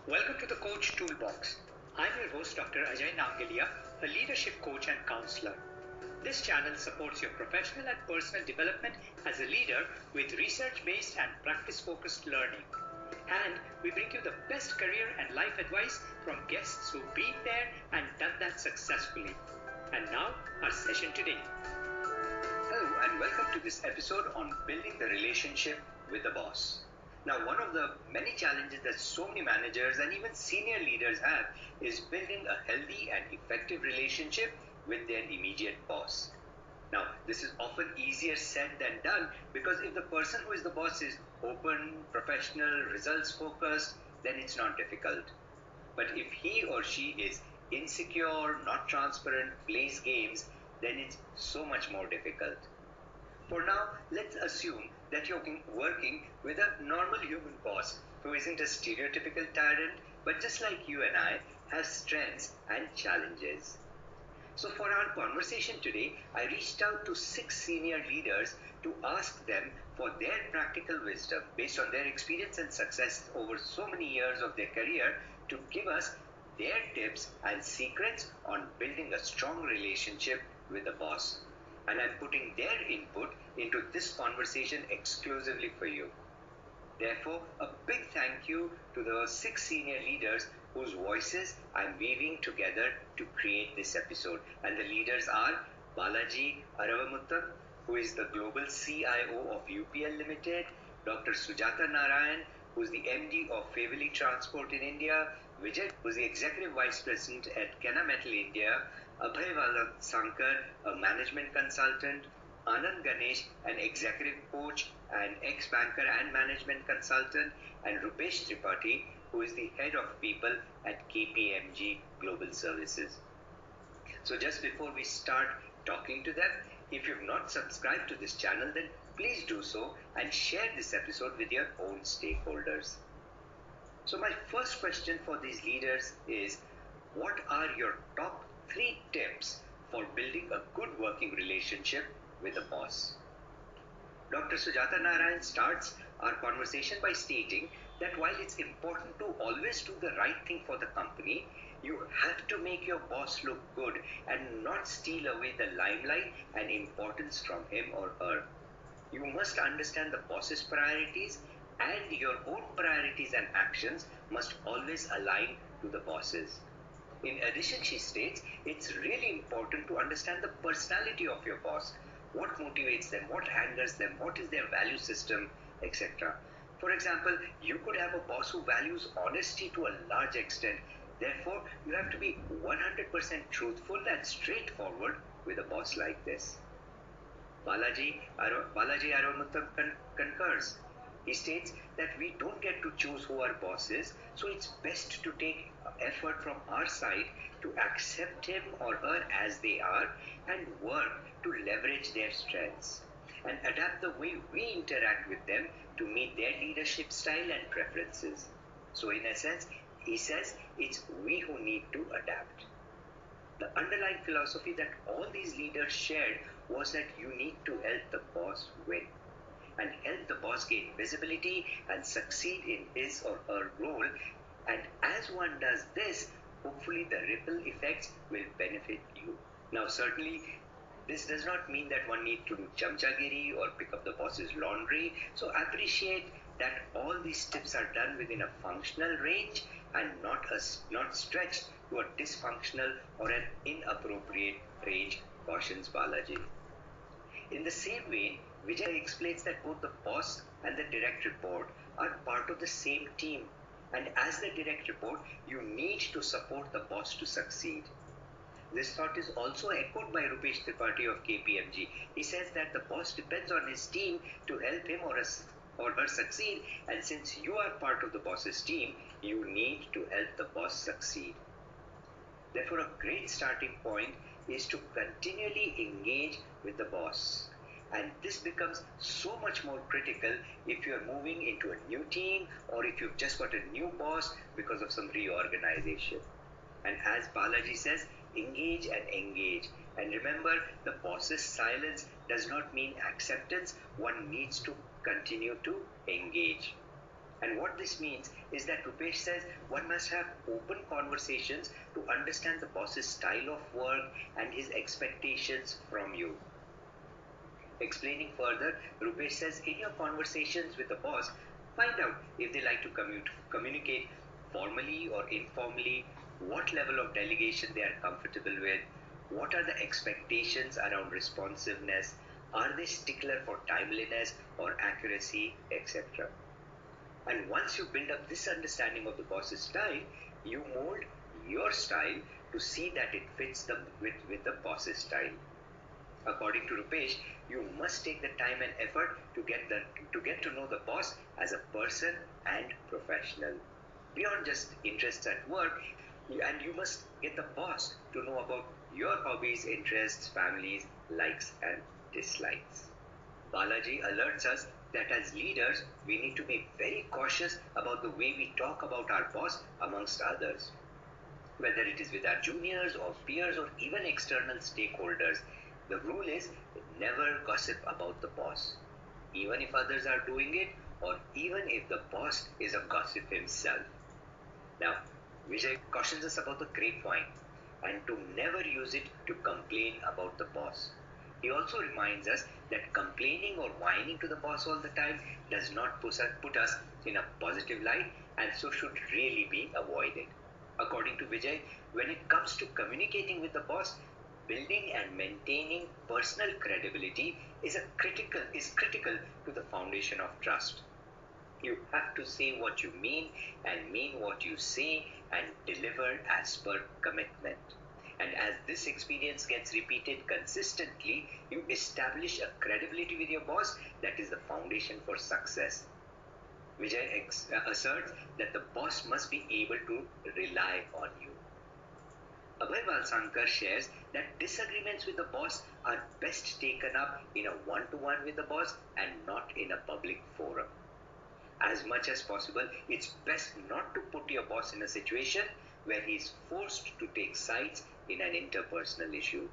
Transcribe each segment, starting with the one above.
Welcome to the Coach Toolbox. I'm your host, Dr. Ajay Nangalia, a leadership coach and counselor. This channel supports your professional and personal development as a leader with research-based and practice-focused learning. And we bring you the best career and life advice from guests who've been there and done that successfully. And now, our session today. Hello and welcome to this episode on building the relationship with the boss. Now, one of the many challenges that so many managers and even senior leaders have is building a healthy and effective relationship with their immediate boss. Now, this is often easier said than done because if the person who is the boss is open, professional, results focused, then it's not difficult. But if he or she is insecure, not transparent, plays games, then it's so much more difficult. For now, let's assume that you're working with a normal human boss who isn't a stereotypical tyrant, but just like you and I, has strengths and challenges. So for our conversation today, I reached out to 6 senior leaders to ask them for their practical wisdom based on their experience and success over so many years of their career to give us their tips and secrets on building a strong relationship with the boss. And I'm putting their input into this conversation exclusively for you. Therefore, a big thank you to the 6 senior leaders whose voices I'm weaving together to create this episode. And the leaders are Balaji Aravamuthan, who is the Global CIO of UPL Limited, Dr. Sujatha Narayan, who is the MD of Faiveley Transport in India, Vijay, who is the Executive Vice President at Kennametal India, Abhay Valsangkar, a management consultant, Anand Ganesh, an executive coach and ex-banker and management consultant, and Rupesh Tripathi, who is the head of people at KPMG Global Services. So just before we start talking to them, if you've not subscribed to this channel, then please do so and share this episode with your own stakeholders. So my first question for these leaders is, what are your top 3 tips for building a good working relationship with a boss? Dr. Sujatha Narayan starts our conversation by stating that while it's important to always do the right thing for the company, you have to make your boss look good and not steal away the limelight and importance from him or her. You must understand the boss's priorities, and your own priorities and actions must always align to the boss's. In addition, she states, it's really important to understand the personality of your boss. What motivates them, what angers them, what is their value system, etc. For example, you could have a boss who values honesty to a large extent. Therefore, you have to be 100% truthful and straightforward with a boss like this. Balaji Aravamuthan concurs. He states that we don't get to choose who our boss is, so it's best to take effort from our side to accept him or her as they are and work to leverage their strengths and adapt the way we interact with them to meet their leadership style and preferences. So in essence, he says it's we who need to adapt. The underlying philosophy that all these leaders shared was that you need to help the boss win and help the boss gain visibility and succeed in his or her role. And as one does this, hopefully the ripple effects will benefit you. Now, certainly, this does not mean that one needs to do chamchagiri or pick up the boss's laundry. So appreciate that all these tips are done within a functional range and not stretched to a dysfunctional or an inappropriate range, cautions Balaji. In the same way, Vijay explains that both the boss and the direct report are part of the same team. And as the direct report, you need to support the boss to succeed. This thought is also echoed by Rupesh Tripathi of KPMG. He says that the boss depends on his team to help him or her succeed, and since you are part of the boss's team, you need to help the boss succeed. Therefore, a great starting point is to continually engage with the boss. And this becomes so much more critical if you are moving into a new team or if you've just got a new boss because of some reorganization. And as Balaji says, engage and engage. And remember, the boss's silence does not mean acceptance. One needs to continue to engage. And what this means is that Rupesh says one must have open conversations to understand the boss's style of work and his expectations from you. Explaining further, Rupesh says in your conversations with the boss, find out if they like to communicate formally or informally, what level of delegation they are comfortable with, what are the expectations around responsiveness, are they stickler for timeliness or accuracy, etc. And once you build up this understanding of the boss's style, you mold your style to see that it fits with the boss's style. According to Rupesh, you must take the time and effort to get to know the boss as a person and professional. Beyond just interests at work, and you must get the boss to know about your hobbies, interests, families, likes and dislikes. Balaji alerts us that as leaders, we need to be very cautious about the way we talk about our boss amongst others. Whether it is with our juniors or peers or even external stakeholders, the rule is never gossip about the boss, even if others are doing it or even if the boss is a gossip himself. Now, Vijay cautions us about the grapevine and to never use it to complain about the boss. He also reminds us that complaining or whining to the boss all the time does not put us in a positive light and so should really be avoided. According to Vijay, when it comes to communicating with the boss, building and maintaining personal credibility is critical to the foundation of trust. You have to say what you mean and mean what you say and deliver as per commitment. And as this experience gets repeated consistently, you establish a credibility with your boss that is the foundation for success. Vijay asserts that the boss must be able to rely on you. Abhay Valsangkar shares that disagreements with the boss are best taken up in a one-to-one with the boss and not in a public forum. As much as possible, it's best not to put your boss in a situation where he is forced to take sides in an interpersonal issue.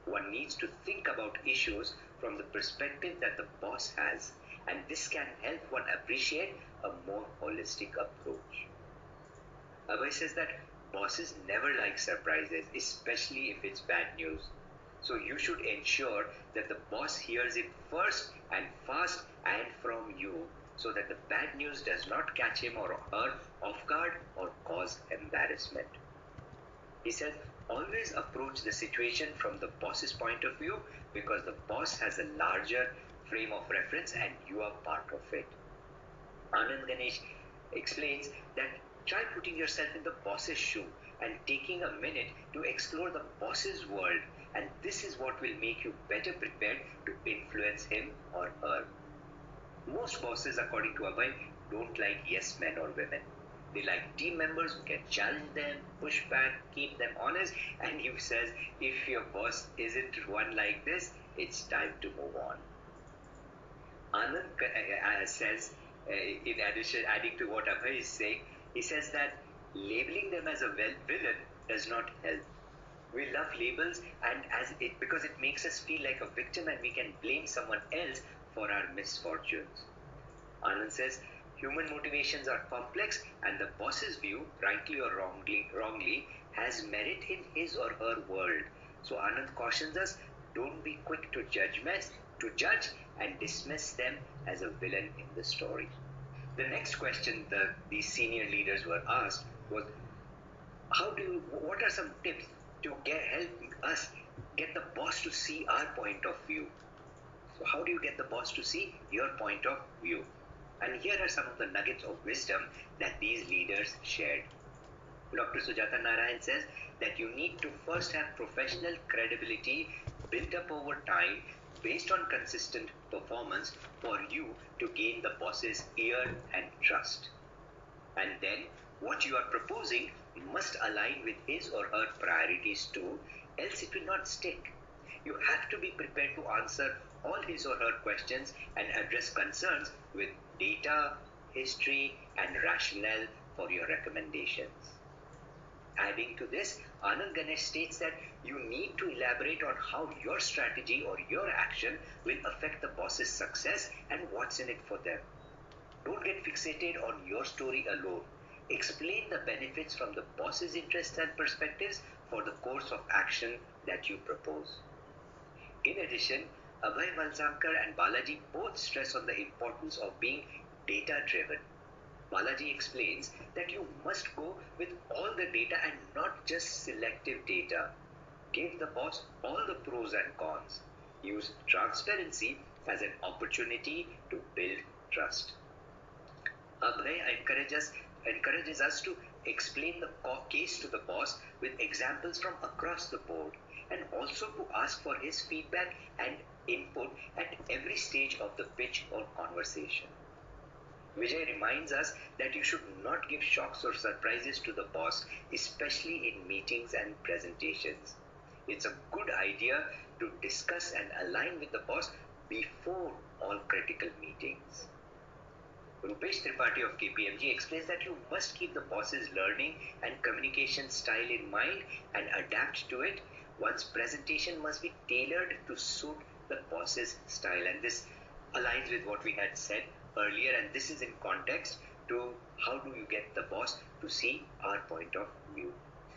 One needs to think about issues from the perspective that the boss has, and this can help one appreciate a more holistic approach. Abhay says that bosses never like surprises, especially if it's bad news. So you should ensure that the boss hears it first and fast and from you so that the bad news does not catch him or her off guard or cause embarrassment. He says, always approach the situation from the boss's point of view because the boss has a larger frame of reference and you are part of it. Anand Ganesh explains that try putting yourself in the boss's shoe and taking a minute to explore the boss's world, and this is what will make you better prepared to influence him or her. Most bosses, according to Abhay, don't like yes men or women. They like team members who can challenge them, push back, keep them honest, and he says if your boss isn't one like this, it's time to move on. Anand says, in addition, adding to what Abhay is saying, he says that labeling them as a villain does not help. We love labels because it makes us feel like a victim and we can blame someone else for our misfortunes. Anand says human motivations are complex and the boss's view, rightly or wrongly, has merit in his or her world. So Anand cautions us, don't be quick to judge and dismiss them as a villain in the story. The next question these senior leaders were asked was, what are some tips to help us get the boss to see our point of view? So how do you get the boss to see your point of view? And here are some of the nuggets of wisdom that these leaders shared. Dr. Sujatha Narayan says that you need to first have professional credibility built up over time based on consistent performance for you to gain the boss's ear and trust. And then what you are proposing must align with his or her priorities too, else it will not stick. You have to be prepared to answer all his or her questions and address concerns with data, history, and rationale for your recommendations. Adding to this, Anand Ganesh states that you need to elaborate on how your strategy or your action will affect the boss's success and what's in it for them. Don't get fixated on your story alone. Explain the benefits from the boss's interests and perspectives for the course of action that you propose. In addition, Abhay Valsangkar and Balaji both stress on the importance of being data-driven. Balaji explains that you must go with all the data and not just selective data. Give the boss all the pros and cons. Use transparency as an opportunity to build trust. Abhay encourages us to explain the case to the boss with examples from across the board, and also to ask for his feedback and input at every stage of the pitch or conversation. Vijay reminds us that you should not give shocks or surprises to the boss, especially in meetings and presentations. It's a good idea to discuss and align with the boss before all critical meetings. Rupesh Tripathi of KPMG explains that you must keep the boss's learning and communication style in mind and adapt to it. One's presentation must be tailored to suit the boss's style, and this aligns with what we had said earlier, and this is in context to how do you get the boss to see our point of view.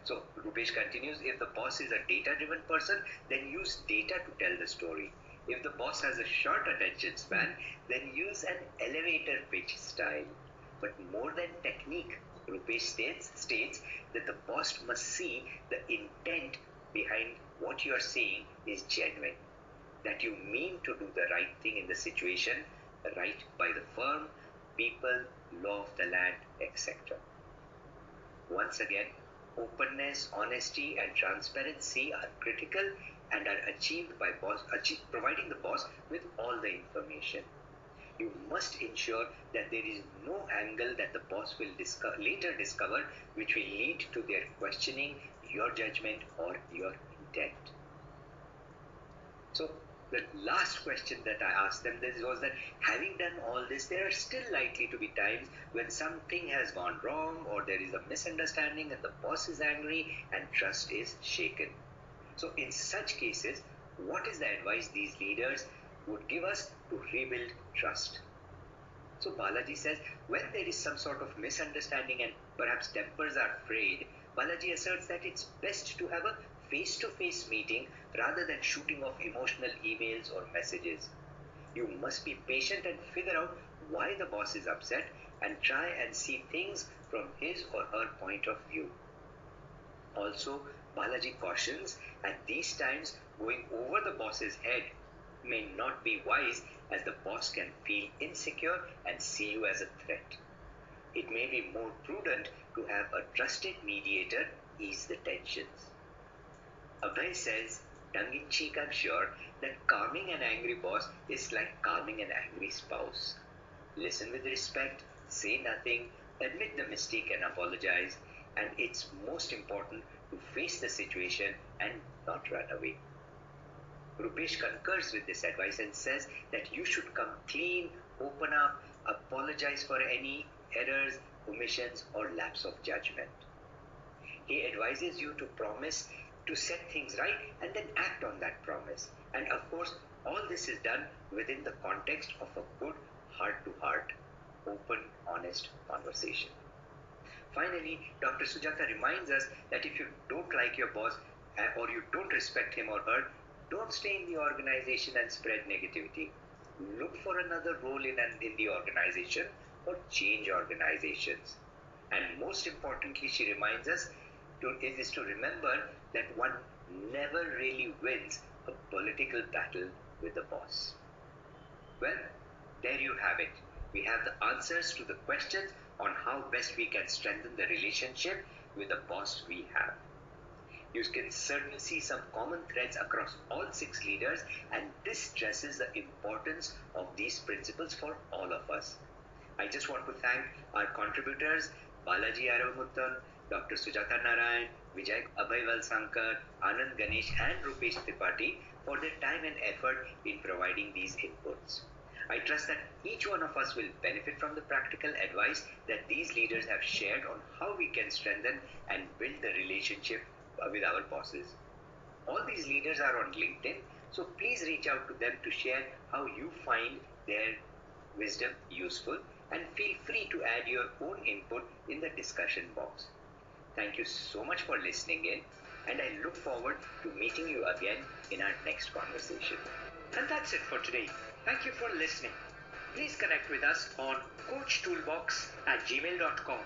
So Rupesh continues, if the boss is a data-driven person, then use data to tell the story. If the boss has a short attention span, then use an elevator pitch style. But more than technique, Rupesh states that the boss must see the intent behind what you are saying is genuine, that you mean to do the right thing in the situation, right by the firm, people, law of the land, etc. Once again, openness, honesty, and transparency are critical and are achieved by providing the boss with all the information. You must ensure that there is no angle that the boss will later discover which will lead to their questioning your judgment or your intent. So the last question that I asked them was that having done all this, there are still likely to be times when something has gone wrong or there is a misunderstanding and the boss is angry and trust is shaken. So in such cases, what is the advice these leaders would give us to rebuild trust? So Balaji says, when there is some sort of misunderstanding and perhaps tempers are frayed, Balaji asserts that it's best to have a face-to-face meeting rather than shooting off emotional emails or messages. You must be patient and figure out why the boss is upset and try and see things from his or her point of view. Also, Balaji cautions at these times going over the boss's head may not be wise, as the boss can feel insecure and see you as a threat. It may be more prudent to have a trusted mediator ease the tensions. Abhay says, tongue-in-cheek I'm sure, that calming an angry boss is like calming an angry spouse. Listen with respect, say nothing, admit the mistake and apologize, and it's most important to face the situation and not run away. Rupesh concurs with this advice and says that you should come clean, open up, apologize for any errors, omissions, or lapse of judgment. He advises you to promise to set things right and then act on that promise. And of course, all this is done within the context of a good heart-to-heart, open, honest conversation. Finally, Dr. Sujatha reminds us that if you don't like your boss or you don't respect him or her, don't stay in the organization and spread negativity. Look for another role in the organization or change organizations. And most importantly, she reminds us to remember that one never really wins a political battle with the boss. Well, there you have it. We have the answers to the questions on how best we can strengthen the relationship with the boss we have. You can certainly see some common threads across all 6 leaders, and this stresses the importance of these principles for all of us. I just want to thank our contributors, Balaji Aravamuthan, Dr. Sujatha Narayan, Abhay Valsangkar, Anand Ganesh, and Rupesh Tripathi for their time and effort in providing these inputs. I trust that each one of us will benefit from the practical advice that these leaders have shared on how we can strengthen and build the relationship with our bosses. All these leaders are on LinkedIn, so please reach out to them to share how you find their wisdom useful, and feel free to add your own input in the discussion box. Thank you so much for listening in, and I look forward to meeting you again in our next conversation. And that's it for today. Thank you for listening. Please connect with us on coachtoolbox@gmail.com